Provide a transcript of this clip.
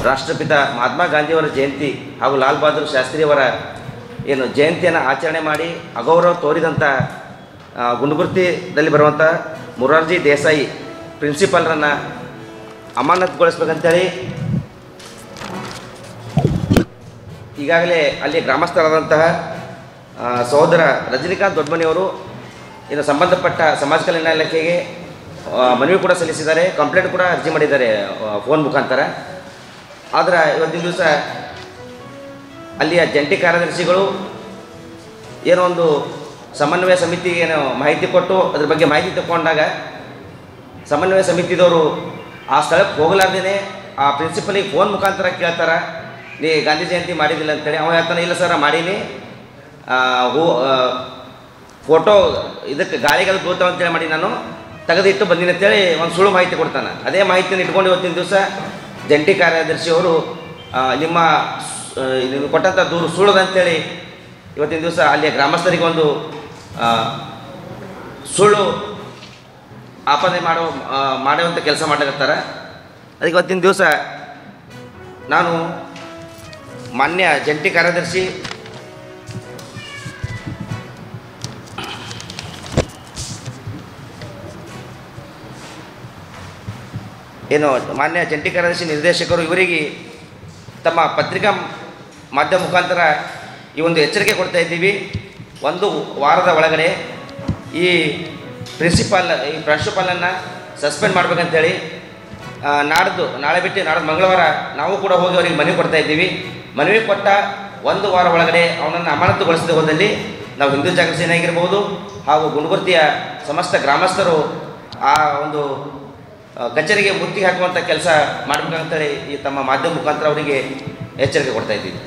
ರಾಷ್ಟ್ರಪಿತ ಮಹಾತ್ಮ ಗಾಂಧಿಯವರ ಜಯಂತಿ ಹಾಗೂ ಲಾಲ್ ಬಹದ್ದೂರ್ ಶಾಸ್ತ್ರಿಯವರ ಏನು ಜಯಂತಿಯನ್ನು ಆಚರಣೆ ಮಾಡಿ ಅಗೌರವ ತೋರಿದಂಥ ಗುಂಡ್ಗುರ್ತಿದಲ್ಲಿ ಬರುವಂಥ ಮೊರಾರ್ಜಿ ದೇಸಾಯಿ ಪ್ರಿನ್ಸಿಪಾಲ್ರನ್ನು ಅಮಾನತುಗೊಳಿಸ್ಬೇಕಂತೇಳಿ ಈಗಾಗಲೇ ಅಲ್ಲಿ ಗ್ರಾಮಸ್ಥರಾದಂತಹ ಸಹೋದರ ರಜನಿಕಾಂತ್ ದೊಡ್ಡಮನಿಯವರು ಇನ್ನು ಸಂಬಂಧಪಟ್ಟ ಸಮಾಜ ಕಲ್ಯಾಣ ಇಲಾಖೆಗೆ ಮನವಿ ಕೂಡ ಸಲ್ಲಿಸಿದ್ದಾರೆ, ಕಂಪ್ಲೇಂಟ್ ಕೂಡ ಅರ್ಜಿ ಮಾಡಿದ್ದಾರೆ ಫೋನ್ ಮುಖಾಂತರ. ಆದರೆ ಇವತ್ತಿನ ದಿವಸ ಅಲ್ಲಿಯ ಜಂಟಿ ಕಾರ್ಯದರ್ಶಿಗಳು ಏನೋ ಒಂದು ಸಮನ್ವಯ ಸಮಿತಿಗೆ ಏನೋ ಮಾಹಿತಿ ಕೊಟ್ಟು ಅದ್ರ ಬಗ್ಗೆ ಮಾಹಿತಿ ತಗೊಂಡಾಗ ಸಮನ್ವಯ ಸಮಿತಿದವರು ಆ ಸ್ಥಳಕ್ಕೆ ಹೋಗಲಾರ್ದೇ ಆ ಪ್ರಿನ್ಸಿಪಲಿಗೆ ಫೋನ್ ಮುಖಾಂತರ ಕೇಳ್ತಾರೆ, ನೀ ಗಾಂಧಿ ಜಯಂತಿ ಮಾಡಿದ್ದಿಲ್ಲ ಅಂತೇಳಿ. ಅವ ಹೇಳ್ತಾನೆ, ಇಲ್ಲ ಸರ್ ಮಾಡೀನಿ, ಫೋಟೋ ಇದಕ್ಕೆ ಗಾಳಿಗಳು ಬೀಳ್ತಾವ ಅಂತೇಳಿ ಮಾಡಿ ನಾನು ತೆಗೆದಿಟ್ಟು ಬಂದಿನಿ ಅಂತೇಳಿ ಒಂದು ಸುಳ್ಳು ಮಾಹಿತಿ ಕೊಡ್ತಾನೆ. ಅದೇ ಮಾಹಿತಿಯನ್ನು ಇಟ್ಕೊಂಡು ಇವತ್ತಿನ ದಿವಸ ಜಂಟಿ ಕಾರ್ಯದರ್ಶಿಯವರು ನಿಮ್ಮ ಕೊಟ್ಟಂಥ ದೂರು ಸುಳ್ಳದ ಅಂತೇಳಿ ಇವತ್ತಿನ ದಿವಸ ಅಲ್ಲಿಯ ಗ್ರಾಮಸ್ಥರಿಗೆ ಒಂದು ಸುಳ್ಳು ಆಪಾದನೆ ಮಾಡುವಂಥ ಕೆಲಸ ಮಾಡಕತ್ತಾರೆ. ಅದಕ್ಕೆ ಇವತ್ತಿನ ದಿವಸ ನಾನು ಮಾನ್ಯ ಜಂಟಿ ಕಾರ್ಯದರ್ಶಿ ಮಾನ್ಯ ಜಂಟಿ ಕಾರ್ಯದರ್ಶಿ ನಿರ್ದೇಶಕರು ಇವರಿಗೆ ತಮ್ಮ ಪತ್ರಿಕಾ ಮಾಧ್ಯಮ ಮುಖಾಂತರ ಈ ಒಂದು ಎಚ್ಚರಿಕೆ ಕೊಡ್ತಾ ಇದ್ದೀವಿ. ಒಂದು ವಾರದ ಒಳಗಡೆ ಈ ಪ್ರಾಂಶುಪಾಲನ್ನು ಸಸ್ಪೆಂಡ್ ಮಾಡಬೇಕಂತೇಳಿ ನಾಳೆ ಬಿಟ್ಟು ನಾಡ್ದು ಮಂಗಳವಾರ ನಾವು ಕೂಡ ಹೋಗಿ ಅವರಿಗೆ ಮನವಿ ಕೊಡ್ತಾ ಇದ್ದೀವಿ. ಮನವಿ ಕೊಟ್ಟ ಒಂದು ವಾರ ಒಳಗಡೆ ಅವನನ್ನು ಅಮಾನತುಗೊಳಿಸದೆ ಹೋದಲ್ಲಿ ನಾವು ಹಿಂದೂ ಜಾಗೃತಿ ಸೇನೆ ಆಗಿರ್ಬೋದು ಹಾಗೂ ಗುಂಡ್ಗುರ್ತಿಯ ಸಮಸ್ತ ಗ್ರಾಮಸ್ಥರು ಆ ಒಂದು ಕಚೇರಿಗೆ ಮುತ್ತಿಗೆ ಹಾಕುವಂಥ ಕೆಲಸ ಮಾಡಬೇಕಂತೇಳಿ ಈ ತಮ್ಮ ಮಾಧ್ಯಮ ಮುಖಾಂತರ ಅವರಿಗೆ ಎಚ್ಚರಿಕೆ ಕೊಡ್ತಾ ಇದ್ದೀವಿ.